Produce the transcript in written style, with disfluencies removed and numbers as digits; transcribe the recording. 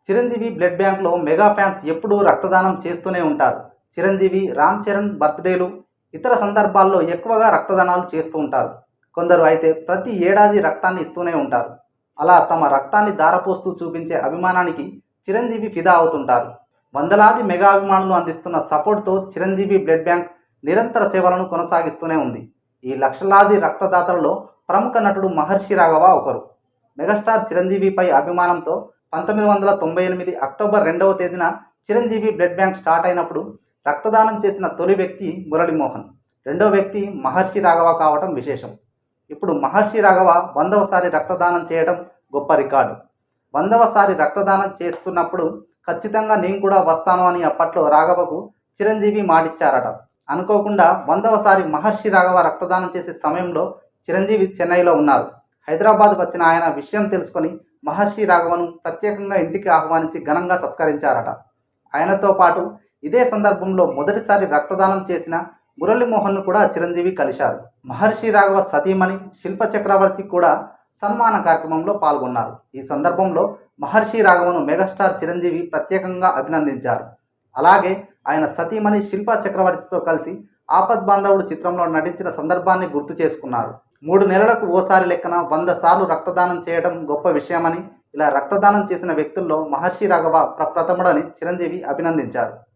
Chiranjeevi blood బ్యాంక్లో mega fans ఎప్పుడూ రక్తదానం చేస్తూనే ఉంటారు. చిరంజీవి, రామ్ చరణ్ బర్త్డేలు, ఇతర సందర్భాల్లో ఎక్కువగా రక్తదానాలు చేస్తూ ఉంటారు. కొందరు అయితే ప్రతి ఏడాది రక్తాన్ని ఇస్తూనే ఉంటారు. అలా తమ రక్తాన్ని ధారపోస్తూ చూపించే అభిమానానికి చిరంజీవి ఫిదా అవుతుంటారు. వందలాది మెగా అభిమానులు అందిస్తున్న సపోర్ట్తో చిరంజీవి బ్లడ్ బ్యాంక్ నిరంతర సేవలను కొనసాగిస్తూనే ఉంది. ఈ లక్షలాది రక్తదాతలలో ప్రముఖ నటుడు మహర్షి రాఘవ ఒకరు. మెగాస్టార్ చిరంజీవిపై అభిమానంతో 1998 అక్టోబర్ 2వ తేదీన చిరంజీవి బ్లడ్ బ్యాంక్ స్టార్ట్ అయినప్పుడు రక్తదానం చేసిన తొలి వ్యక్తి మురళీమోహన్, రెండో వ్యక్తి మహర్షి రాఘవ కావటం విశేషం. ఇప్పుడు మహర్షి రాఘవ 100వసారి రక్తదానం చేయడం గొప్ప రికార్డు. 100వసారి రక్తదానం చేస్తున్నప్పుడు ఖచ్చితంగా నేను కూడా వస్తాను అని అప్పట్లో రాఘవకు చిరంజీవి మాటిచ్చారట. అనుకోకుండా 100వసారి మహర్షి రాఘవ రక్తదానం చేసే సమయంలో చిరంజీవి చెన్నైలో ఉన్నారు. హైదరాబాద్ వచ్చిన ఆయన విషయం తెలుసుకొని మహర్షి రాఘవను ప్రత్యేకంగా ఇంటికి ఆహ్వానించి ఘనంగా సత్కరించారట. ఆయనతో పాటు ఇదే సందర్భంలో మొదటిసారి రక్తదానం చేసిన మురళీమోహన్ను కూడా చిరంజీవి కలిశారు. మహర్షి రాఘవ సతీమణి శిల్ప చక్రవర్తి కూడా సన్మాన కార్యక్రమంలో పాల్గొన్నారు. ఈ సందర్భంలో మహర్షి రాఘవను మెగాస్టార్ చిరంజీవి ప్రత్యేకంగా అభినందించారు. అలాగే ఆయన సతీమణి శిల్ప చక్రవర్తితో కలిసి ఆపద్బాంధవుడు చిత్రంలో నటించిన సందర్భాన్ని గుర్తు చేసుకున్నారు. 3 నెలలకు ఓసారి లెక్కన 100 సార్లు రక్తదానం చేయడం గొప్ప విషయమని, ఇలా రక్తదానం చేసిన వ్యక్తుల్లో మహర్షి రాఘవ ప్రప్రథముడని చిరంజీవి అభినందించారు.